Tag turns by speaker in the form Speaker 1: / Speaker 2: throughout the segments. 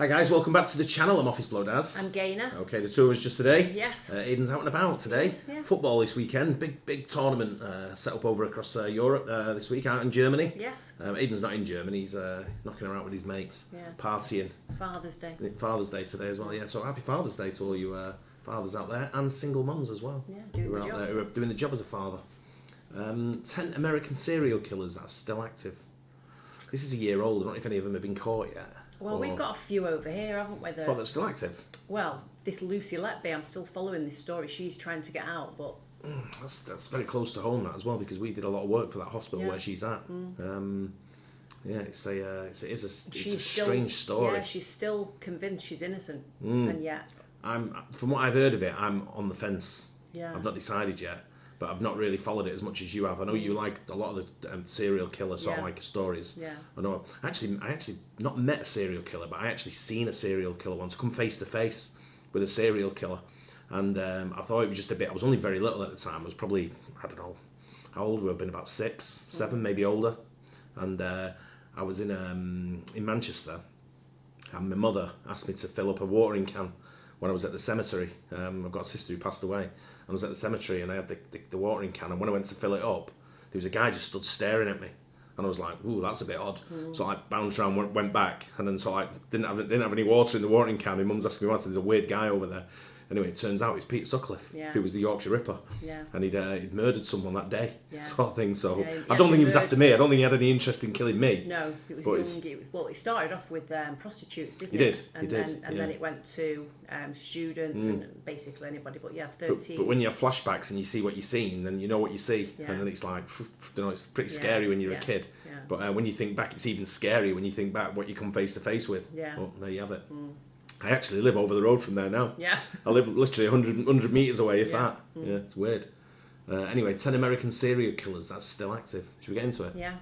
Speaker 1: Hi guys, welcome back to the channel. I'm Office Blow Daz.
Speaker 2: I'm Gaynor.
Speaker 1: Okay, the tour was just today.
Speaker 2: Yes.
Speaker 1: Aiden's out and about today.
Speaker 2: Yes, yeah.
Speaker 1: Football this weekend. Big tournament set up over across Europe this week, out in Germany.
Speaker 2: Yes.
Speaker 1: Aiden's not in Germany. He's knocking around with his mates, partying.
Speaker 2: Father's Day.
Speaker 1: Father's Day today as well. Yeah. So happy Father's Day to all you fathers out there and single mums as well.
Speaker 2: Yeah,
Speaker 1: who are doing the job as a father. 10 American serial killers that's still active. This is a year old. I don't know if any of them have been caught yet.
Speaker 2: Well, we've got a few over here, haven't we?
Speaker 1: Well, they're still active.
Speaker 2: Well, this Lucy Letby, I'm still following this story. She's trying to get out, but...
Speaker 1: That's very close to home, that, as well, because we did a lot of work for that hospital where she's at. It's a strange story.
Speaker 2: Yeah, she's still convinced she's innocent, and yet...
Speaker 1: From what I've heard of it, I'm on the fence.
Speaker 2: Yeah.
Speaker 1: I've not decided yet, but I've not really followed it as much as you have. I know you like a lot of the serial killer sort of like stories.
Speaker 2: Yeah.
Speaker 1: I know. I actually not met a serial killer, but I actually seen a serial killer once, come face to face with a serial killer, and I thought it was just a bit. I was only very little at the time. I was probably, I don't know, how old would I have been? About 6, 7, maybe older, and I was in Manchester, and my mother asked me to fill up a watering can when I was at the cemetery. I've got a sister who passed away. I was at the cemetery and I had the watering can, and when I went to fill it up, there was a guy just stood staring at me, and I was like, "Ooh, that's a bit odd." So I bounced around, went back, and then so I didn't have any water in the watering can. My mum's asking me once, "There's a weird guy over there." Anyway, it turns out it's Peter Sutcliffe, who was the Yorkshire Ripper, and he'd murdered someone that day, sort of thing. So I don't think he was after me. I don't think he had any interest in killing me.
Speaker 2: No, it was young. Well, it started off with prostitutes, didn't it?
Speaker 1: He did.
Speaker 2: And then it went to students and basically anybody. But 13.
Speaker 1: But when you have flashbacks and you see what you've seen, then you know what you see, and then it's like, it's pretty scary when you're a kid.
Speaker 2: Yeah.
Speaker 1: But when you think back, it's even scary when you think back what you come face to face with.
Speaker 2: Yeah.
Speaker 1: Well, there you have it. I actually live over the road from there now.
Speaker 2: Yeah.
Speaker 1: I live literally 100 metres away, if that. Yeah, it's weird. Anyway, 10 American serial killers, that's still active. Should we get into it?
Speaker 2: Yeah.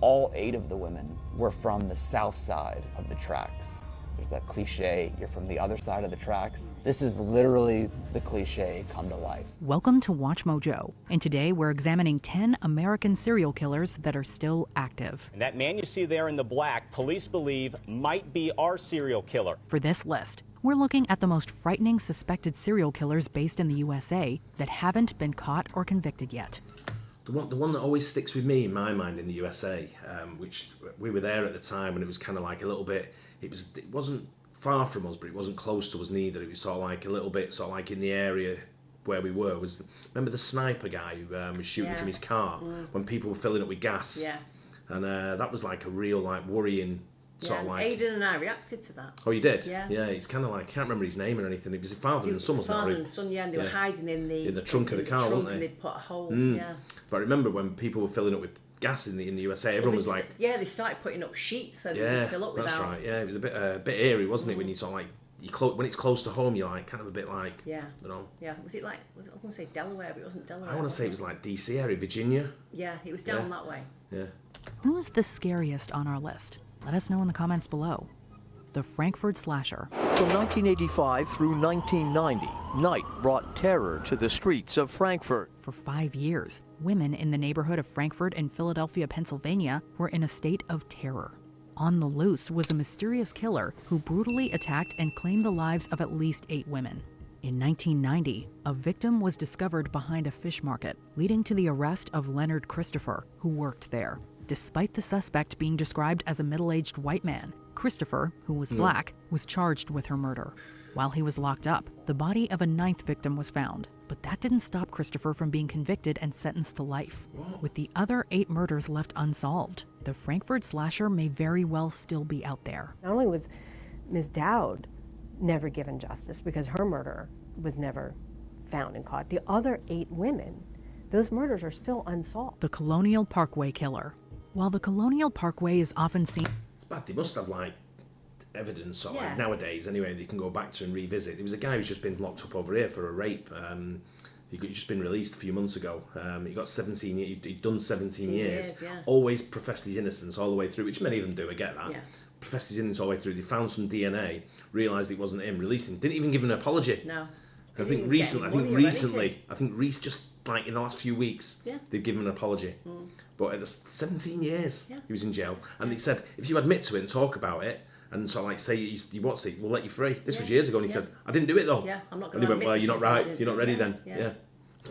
Speaker 3: All 8 of the women were from the south side of the tracks. There's that cliche, you're from the other side of the tracks. This is literally the cliche come to life.
Speaker 4: Welcome to Watch Mojo, and today we're examining 10 American serial killers that are still active.
Speaker 5: And that man you see there in the black, police believe might be our serial killer.
Speaker 4: For this list, we're looking at the most frightening suspected serial killers based in the USA that haven't been caught or convicted yet.
Speaker 1: The one that always sticks with me in my mind in the USA, which we were there at the time, and it was kind of like a little bit, it wasn't far from us, but it wasn't close to us neither. It was sort of like a little bit sort of like in the area where we were. Remember the sniper guy who was shooting from his car when people were filling it with gas?
Speaker 2: Yeah.
Speaker 1: And that was like a real like worrying sort of like...
Speaker 2: Aidan and I reacted to that.
Speaker 1: Oh, you did?
Speaker 2: Yeah.
Speaker 1: Yeah, it's kind of like, I can't remember his name or anything. It was his father and son, wasn't it?
Speaker 2: Father and son, and they were hiding in the
Speaker 1: trunk of the car, weren't they?
Speaker 2: And they'd put a hole,
Speaker 1: But I remember when people were filling up with gas in the USA, everyone was like...
Speaker 2: Yeah, they started putting up sheets so they could fill up without...
Speaker 1: that's right. Yeah, it was a bit eerie, wasn't it? When you sort of like, when it's close to home, you're like, kind of a bit like...
Speaker 2: Yeah.
Speaker 1: You know?
Speaker 2: Yeah. Was it, I was going to say Delaware, but it wasn't Delaware.
Speaker 1: I want to say it was like DC area, Virginia.
Speaker 2: Yeah, it was down that way.
Speaker 1: Yeah.
Speaker 4: Who's the scariest on our list? Let us know in the comments below. The Frankfurt Slasher.
Speaker 6: From 1985 through 1990, night brought terror to the streets of Frankfurt.
Speaker 4: For 5 years, women in the neighborhood of Frankfurt and Philadelphia, Pennsylvania, were in a state of terror. On the loose was a mysterious killer who brutally attacked and claimed the lives of at least 8 women. In 1990, a victim was discovered behind a fish market, leading to the arrest of Leonard Christopher, who worked there. Despite the suspect being described as a middle-aged white man, Christopher, who was black, was charged with her murder. While he was locked up, the body of a 9th victim was found, but that didn't stop Christopher from being convicted and sentenced to life. With the other 8 murders left unsolved, the Frankfurt Slasher may very well still be out there.
Speaker 7: Not only was Ms. Dowd never given justice because her murder was never found and caught, the other 8 women, those murders are still unsolved.
Speaker 4: The Colonial Parkway Killer. While the Colonial Parkway is often seen...
Speaker 1: It's bad. They must have like evidence, or like nowadays anyway, they can go back to and revisit. There was a guy who's just been locked up over here for a rape. He'd just been released a few months ago. He got 17 years. He'd done 17 years. Always professed his innocence all the way through, which many of them do. I get that. Professed his innocence all the way through. They found some DNA, realised it wasn't him, released him. Didn't even give him an apology.
Speaker 2: No.
Speaker 1: I think just like in the last few weeks, they've given him an apology. But it was 17 years he was in jail. And they said, if you admit to it and talk about it, and so like say you what's it? We'll let you free. This was
Speaker 2: Yeah,
Speaker 1: years ago, and he
Speaker 2: yeah.
Speaker 1: said, I didn't do it though.
Speaker 2: Yeah, I'm not
Speaker 1: And
Speaker 2: gonna
Speaker 1: he went,
Speaker 2: admit
Speaker 1: well,
Speaker 2: to
Speaker 1: you're not
Speaker 2: something I
Speaker 1: right.
Speaker 2: didn't
Speaker 1: You're not
Speaker 2: do.
Speaker 1: ready
Speaker 2: Yeah,
Speaker 1: then.
Speaker 2: yeah.
Speaker 1: Yeah.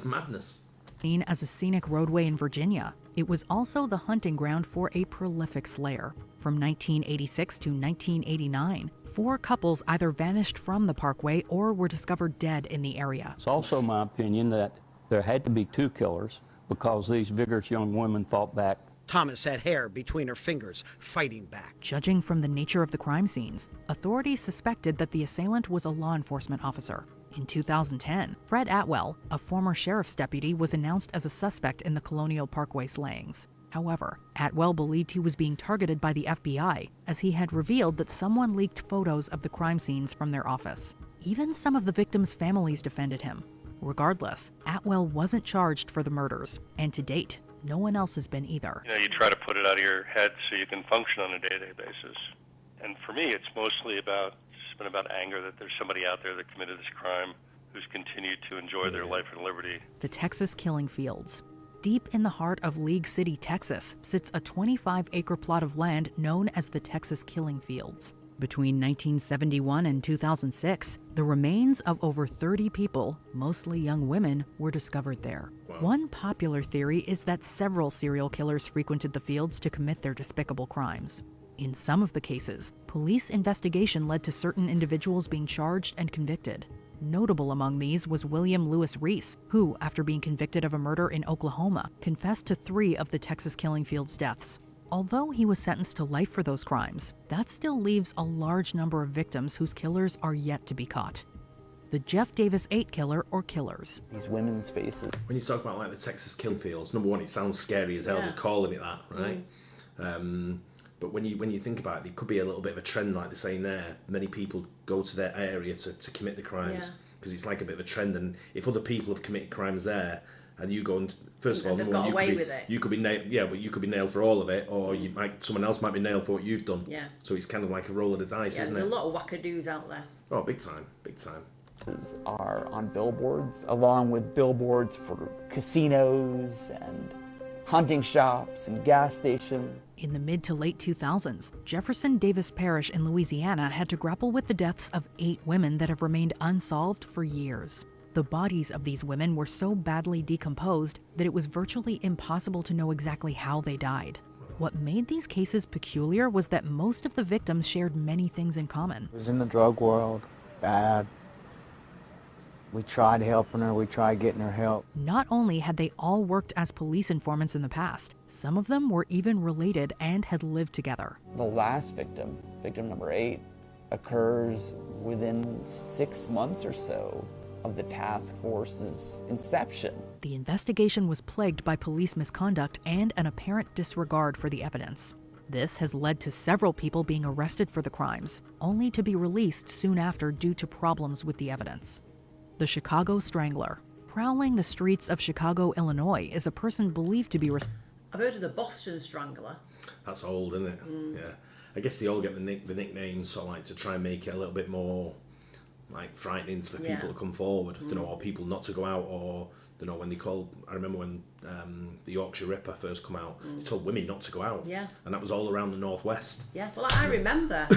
Speaker 1: Madness.
Speaker 4: Seen as a scenic roadway in Virginia, it was also the hunting ground for a prolific slayer. From 1986 to 1989, 4 couples either vanished from the parkway or were discovered dead in the area.
Speaker 8: It's also my opinion that there had to be 2 killers because these vigorous young women fought back.
Speaker 9: Thomas had hair between her fingers, fighting back.
Speaker 4: Judging from the nature of the crime scenes, authorities suspected that the assailant was a law enforcement officer. In 2010, Fred Atwell, a former sheriff's deputy, was announced as a suspect in the Colonial Parkway slayings. However, Atwell believed he was being targeted by the FBI, as he had revealed that someone leaked photos of the crime scenes from their office. Even some of the victims' families defended him. Regardless, Atwell wasn't charged for the murders, and to date, no one else has been either.
Speaker 10: You try to put it out of your head so you can function on a day-to-day basis. And for me, it's mostly been about anger that there's somebody out there that committed this crime who's continued to enjoy their life and liberty.
Speaker 4: The Texas killing fields. Deep in the heart of League City, Texas, sits a 25-acre plot of land known as the Texas Killing Fields. Between 1971 and 2006, the remains of over 30 people, mostly young women, were discovered there. Wow. One popular theory is that several serial killers frequented the fields to commit their despicable crimes. In some of the cases, police investigation led to certain individuals being charged and convicted. Notable among these was William Lewis Reese, who, after being convicted of a murder in Oklahoma, confessed to 3 of the Texas Killing Fields deaths. Although he was sentenced to life for those crimes, that still leaves a large number of victims whose killers are yet to be caught. The Jeff Davis 8 killer or killers.
Speaker 3: These women's faces.
Speaker 1: When you talk about like the Texas Killing Fields, number one, it sounds scary as hell just calling it that, right? But when you think about it, there could be a little bit of a trend, like they're saying there. Many people go to their area to commit the crimes because it's like a bit of a trend. And if other people have committed crimes there, and you go and first of all,
Speaker 2: they've got away with it.
Speaker 1: You could be nailed, but you could be nailed for all of it, or someone else might be nailed for what you've done.
Speaker 2: Yeah.
Speaker 1: So it's kind of like a roll of the dice, isn't it?
Speaker 2: There's a lot of wackadoos out there.
Speaker 1: Oh, big time, big time.
Speaker 3: Are on billboards, along with billboards for casinos and hunting shops and gas stations.
Speaker 4: In the mid to late 2000s, Jefferson Davis Parish in Louisiana had to grapple with the deaths of 8 women that have remained unsolved for years. The bodies of these women were so badly decomposed that it was virtually impossible to know exactly how they died. What made these cases peculiar was that most of the victims shared many things in common.
Speaker 11: It was in the drug world, bad. We tried helping her, we tried getting her help.
Speaker 4: Not only had they all worked as police informants in the past, some of them were even related and had lived together.
Speaker 3: The last victim, victim number 8, occurs within 6 months or so of the task force's inception.
Speaker 4: The investigation was plagued by police misconduct and an apparent disregard for the evidence. This has led to several people being arrested for the crimes, only to be released soon after due to problems with the evidence. The Chicago Strangler. Prowling the streets of Chicago, Illinois, is a person believed to be
Speaker 2: I've heard of the Boston Strangler.
Speaker 1: That's old, isn't it? Yeah. I guess they all get the nicknames, so like to try and make it a little bit more like frightening for people to come forward, or people not to go out, or when they called. I remember when the Yorkshire Ripper first come out, they told women not to go out, and that was all around the northwest.
Speaker 2: Yeah, well, I remember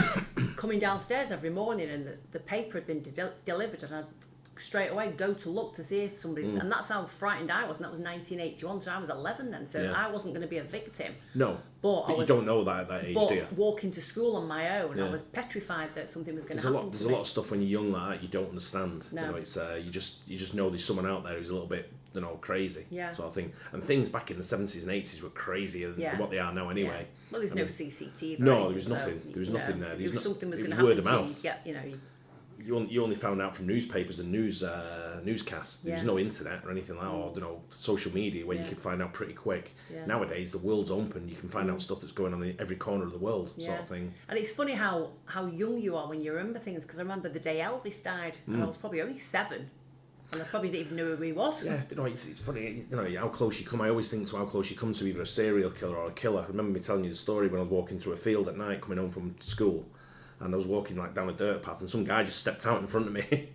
Speaker 2: coming downstairs every morning, and the paper had been delivered, and I'd straight away go to look to see if somebody, and that's how frightened I was, and that was 1981, so I was 11 then, so I wasn't going to be a victim.
Speaker 1: No, but you don't know that at that age, do you?
Speaker 2: Walking to school on my own, I was petrified that something was going to happen.
Speaker 1: There's a lot of stuff when you're young like that you don't understand.
Speaker 2: No.
Speaker 1: It's you just know there's someone out there who's a little bit crazy, sort of thing. And things back in the 70s and 80s were crazier than what they are now anyway.
Speaker 2: Yeah. Well, there's no CCTV.
Speaker 1: No, there was nothing. There was nothing there.
Speaker 2: If something was going to
Speaker 1: word
Speaker 2: happen
Speaker 1: of
Speaker 2: to
Speaker 1: mouth.
Speaker 2: you,
Speaker 1: You only found out from newspapers and newscasts. There was no internet or anything like that, or social media where you could find out pretty quick. Nowadays, the world's open. You can find out stuff that's going on in every corner of the world, sort of thing.
Speaker 2: And it's funny how young you are when you remember things, because I remember the day Elvis died, and I was probably only 7. And I probably didn't even know who he was.
Speaker 1: Yeah, it's funny, how close you come. I always think to how close you come to either a serial killer or a killer. I remember me telling you the story when I was walking through a field at night coming home from school. And I was walking like down a dirt path, and some guy just stepped out in front of me.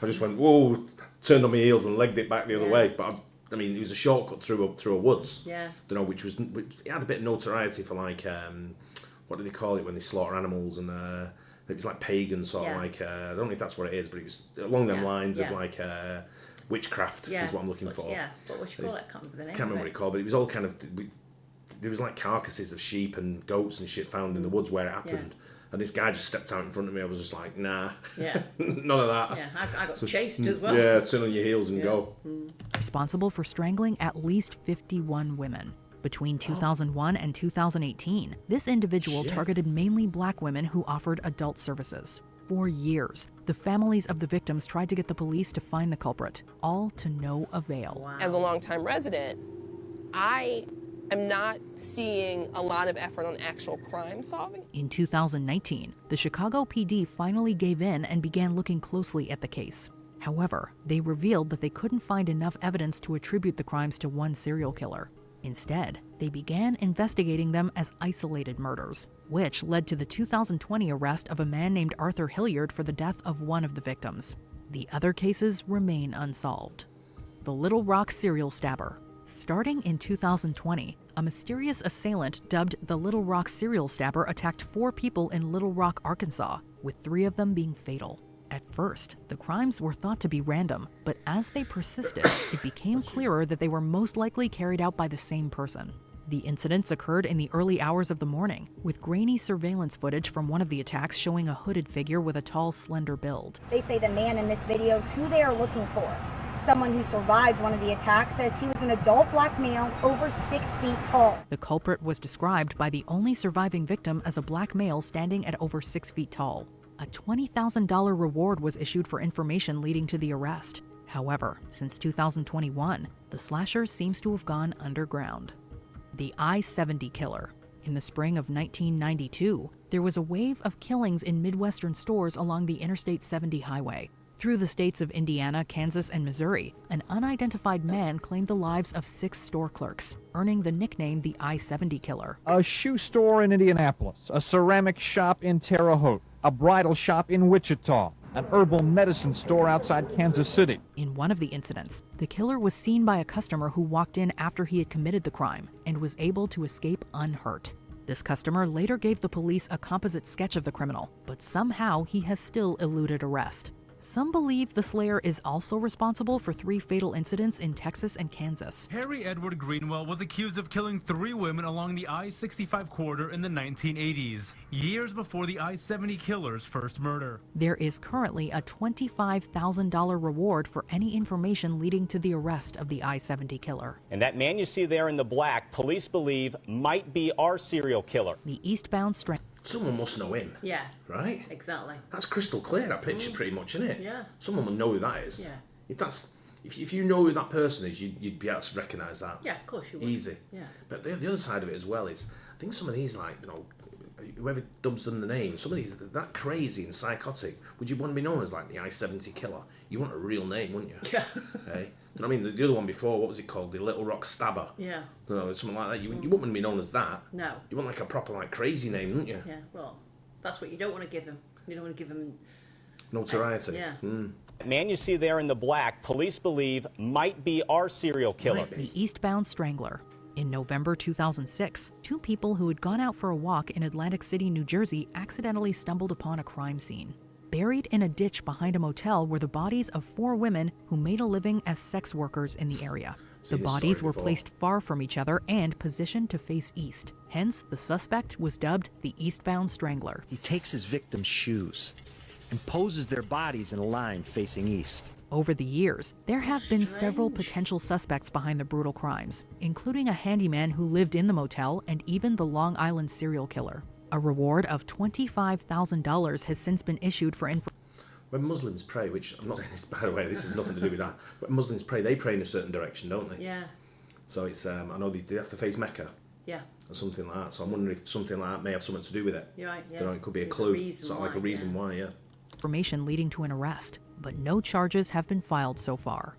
Speaker 1: I just went, whoa, turned on my heels and legged it back the other way. But I mean, it was a shortcut through a woods.
Speaker 2: Yeah.
Speaker 1: Which it had a bit of notoriety for like what do they call it when they slaughter animals, and it was like pagan sort of like, I don't know if that's what it is, but it was along them lines of like witchcraft is what I'm looking for.
Speaker 2: Yeah, but what you call it, I can't remember the name.
Speaker 1: Can't remember what it called, but it was all kind of, there was like carcasses of sheep and goats and shit found in the woods where it happened. And this guy just stepped out in front of me. I was just like, nah, none of that.
Speaker 2: Yeah, I got chased as well.
Speaker 1: Yeah, turn on your heels and go.
Speaker 4: Responsible for strangling at least 51 women. Between 2001 and 2018, this individual targeted mainly black women who offered adult services. For years, the families of the victims tried to get the police to find the culprit, all to no avail.
Speaker 12: Wow. As a longtime resident, I am not seeing a lot of effort on actual crime solving.
Speaker 4: In 2019, the Chicago PD finally gave in and began looking closely at the case. However, they revealed that they couldn't find enough evidence to attribute the crimes to one serial killer. Instead, they began investigating them as isolated murders, which led to the 2020 arrest of a man named Arthur Hilliard for the death of one of the victims. The other cases remain unsolved. The Little Rock serial stabber. Starting in 2020, a mysterious assailant dubbed the Little Rock serial stabber attacked 4 people in Little Rock, Arkansas, with 3 of them being fatal. At first, the crimes were thought to be random, but as they persisted, it became clearer that they were most likely carried out by the same person. The incidents occurred in the early hours of the morning, with grainy surveillance footage from one of the attacks showing a hooded figure with a tall, slender build.
Speaker 13: They say the man in this video is who they are looking for. Someone who survived one of the attacks says he was an adult black male over 6 feet tall.
Speaker 4: The culprit was described by the only surviving victim as a black male standing at over 6 feet tall. A $20,000 reward was issued for information leading to the arrest. However, since 2021, the slasher seems to have gone underground. The I-70 killer. In the spring of 1992, there was a wave of killings in Midwestern stores along the Interstate 70 highway. Through the states of Indiana, Kansas, and Missouri, an unidentified man claimed the lives of 6 store clerks, earning the nickname the I-70 killer.
Speaker 14: A shoe store in Indianapolis, a ceramic shop in Terre Haute, a bridal shop in Wichita, an herbal medicine store outside Kansas City.
Speaker 4: In one of the incidents, the killer was seen by a customer who walked in after he had committed the crime and was able to escape unhurt. This customer later gave the police a composite sketch of the criminal, but somehow he has still eluded arrest. Some believe the slayer is also responsible for 3 fatal incidents in Texas and Kansas.
Speaker 15: Harry Edward Greenwell was accused of killing 3 women along the I-65 corridor in the 1980s, years before the I-70 killer's first murder.
Speaker 4: There is currently a $25,000 reward for any information leading to the arrest of the I-70 killer.
Speaker 5: And that man you see there in the black, police believe might be our serial killer.
Speaker 4: The eastbound strand.
Speaker 1: Someone must know him.
Speaker 2: Yeah.
Speaker 1: Right?
Speaker 2: Exactly.
Speaker 1: That's crystal clear, that picture, pretty much, isn't it?
Speaker 2: Yeah.
Speaker 1: Someone will know who that is.
Speaker 2: Yeah.
Speaker 1: If you know who that person is, you'd be able to recognise that.
Speaker 2: Yeah, of course you would.
Speaker 1: Easy.
Speaker 2: Yeah.
Speaker 1: But the other side of it as well is, I think some of these, like, you know, whoever dubs them the name, some of these are that crazy and psychotic. Would you want to be known as, like, the I-70 killer? You want a real name, wouldn't you?
Speaker 2: Yeah.
Speaker 1: Hey? You know what I mean? The other one before, what was it called? The Little Rock Stabber.
Speaker 2: Yeah.
Speaker 1: You know, something like that. You wouldn't want to be known as that.
Speaker 2: No.
Speaker 1: You want, like, a proper, like, crazy name, wouldn't you?
Speaker 2: Yeah, well, that's what you don't want to give him. You don't want to give him
Speaker 1: notoriety.
Speaker 2: Yeah.
Speaker 5: The man you see there in the black, police believe might be our serial killer.
Speaker 4: The eastbound strangler. In November 2006, 2 people who had gone out for a walk in Atlantic City, New Jersey, accidentally stumbled upon a crime scene. Buried in a ditch behind a motel were the bodies of 4 women who made a living as sex workers in the area. The bodies were placed far from each other and positioned to face east. Hence, the suspect was dubbed the eastbound strangler.
Speaker 9: He takes his victims' shoes and poses their bodies in a line facing east.
Speaker 4: Over the years, there have been several potential suspects behind the brutal crimes, including a handyman who lived in the motel and even the Long Island serial killer. A reward of $25,000 has since been issued for information.
Speaker 1: When Muslims pray, which I'm not saying this, by the way, this has nothing to do with that. When Muslims pray, they pray in a certain direction, don't they?
Speaker 2: Yeah.
Speaker 1: So it's, I know they have to face Mecca.
Speaker 2: Yeah.
Speaker 1: Or something like that. So I'm wondering if something like that may have something to do with it.
Speaker 2: You're right, yeah.
Speaker 1: Don't know, it could be a
Speaker 2: There's
Speaker 1: clue. Sort of like a reason why, yeah.
Speaker 4: Information leading to an arrest, but no charges have been filed so far.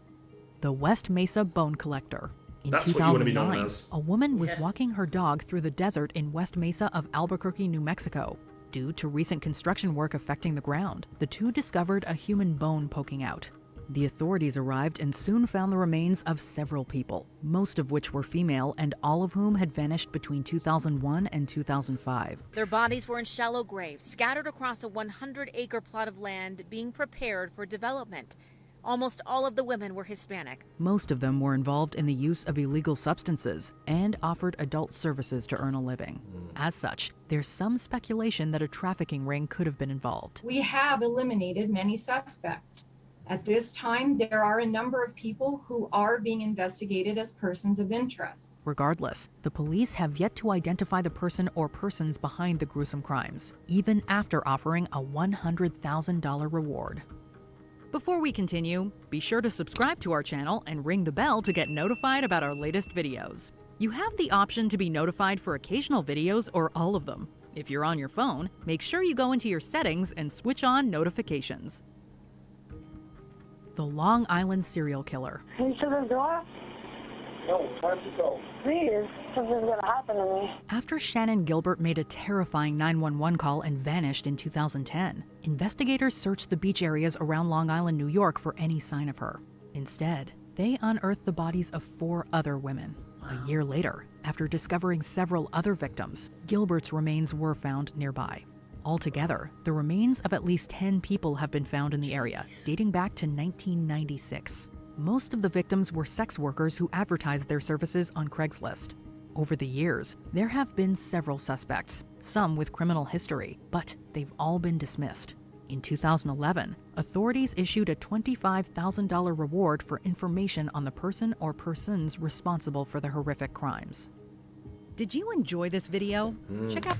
Speaker 4: The West Mesa Bone Collector. In
Speaker 1: That's what you want to be
Speaker 4: 2009,
Speaker 1: known as.
Speaker 4: a woman was walking her dog through the desert in West Mesa of Albuquerque, New Mexico. Due to recent construction work affecting the ground, the 2 discovered a human bone poking out. The authorities arrived and soon found the remains of several people, most of which were female and all of whom had vanished between 2001 and 2005.
Speaker 16: Their bodies were in shallow graves, scattered across a 100-acre plot of land being prepared for development. Almost all of the women were Hispanic.
Speaker 4: Most of them were involved in the use of illegal substances and offered adult services to earn a living. As such, there's some speculation that a trafficking ring could have been involved.
Speaker 17: We have eliminated many suspects. At this time, there are a number of people who are being investigated as persons of interest.
Speaker 4: Regardless, the police have yet to identify the person or persons behind the gruesome crimes, even after offering a $100,000 reward. Before we continue, be sure to subscribe to our channel and ring the bell to get notified about our latest videos. You have the option to be notified for occasional videos or all of them. If you're on your phone, make sure you go into your settings and switch on notifications. The Long Island serial killer.
Speaker 18: Can you shut the door? No, time to go. Please, something's gonna happen to me.
Speaker 4: After Shannon Gilbert made a terrifying 911 call and vanished in 2010, investigators searched the beach areas around Long Island, New York for any sign of her. Instead, they unearthed the bodies of 4 other women. A year later, after discovering several other victims, Gilbert's remains were found nearby. Altogether, the remains of at least 10 people have been found in the area, dating back to 1996. Most of the victims were sex workers who advertised their services on Craigslist. Over the years, there have been several suspects, some with criminal history, but they've all been dismissed. In 2011, authorities issued a $25,000 reward for information on the person or persons responsible for the horrific crimes. Did you enjoy this video? Check out.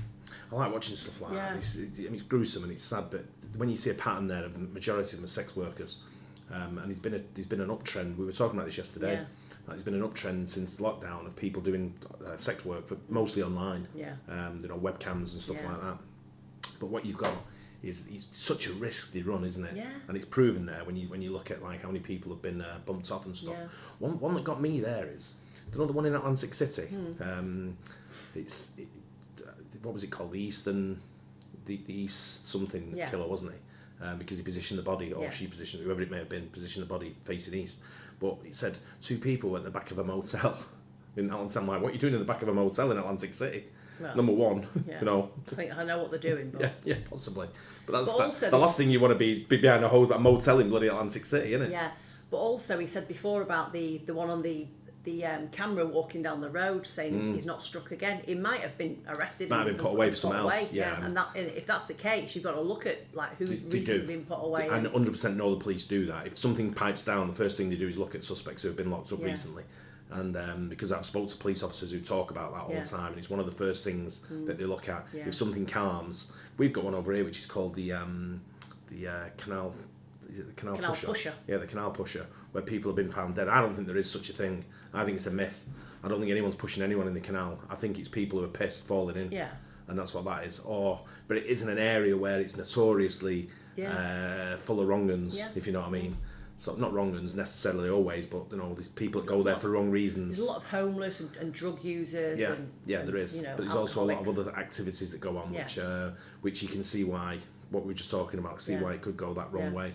Speaker 1: I like watching stuff like that. It's gruesome and it's sad, but when you see a pattern there of the majority of them are sex workers, and there's been an uptrend. We were talking about this yesterday. There's been an uptrend since lockdown of people doing sex work, for mostly online. Webcams and stuff like that. But what you've got is it's such a risk they run, isn't it? And it's proven there when you look at like how many people have been bumped off and stuff. One that got me there is the one in Atlantic City. What was it called? The East something killer, wasn't he? Because he positioned the body, or she positioned, whoever it may have been, positioned the body facing east. But it said 2 people were at the back of a motel in Atlantic. I'm like, what are you doing in the back of a motel in Atlantic City? Well, number one,
Speaker 2: I think I know what they're doing. But
Speaker 1: yeah, possibly. But that's the last thing you want to be is behind a motel in bloody Atlantic City, isn't it?
Speaker 2: Yeah, but also he said before about the one on the camera walking down the road saying he's not struck again. He might have been arrested.
Speaker 1: Might have been put away for something else. Yeah,
Speaker 2: and if that's the case, you've got to look at like who's recently been put away.
Speaker 1: And 100% know the police do that. If something pipes down, the first thing they do is look at suspects who have been locked up recently. And because I've spoken to police officers who talk about that all the time, and it's one of the first things that they look at. If something calms, we've got one over here which is called the canal. Is it the canal pusher? Yeah, the canal pusher, where people have been found dead. I don't think there is such a thing. I think it's a myth. I don't think anyone's pushing anyone in the canal. I think it's people who are pissed falling in.
Speaker 2: Yeah.
Speaker 1: And that's what that is. But it isn't an area where it's notoriously full of wrong-uns, if you know what I mean. So not wrong-uns necessarily always, but these people that go there for wrong reasons.
Speaker 2: There's a lot of homeless and drug users.
Speaker 1: Yeah, there is. But there's also a lot of other activities that go on, which you can see why. What we were just talking about, see why it could go that wrong way.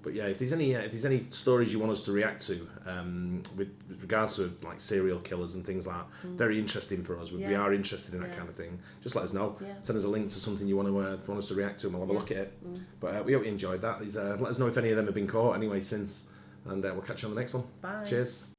Speaker 1: But if there's any stories you want us to react to with regards to like serial killers and things like that, very interesting for us. We are interested in that kind of thing. Just let us know. Send us a link to something you want us to react to, and we'll have a look at it. But we hope you enjoyed that. Let us know if any of them have been caught anyway since, and we'll catch you on the next one.
Speaker 2: Bye.
Speaker 1: Cheers.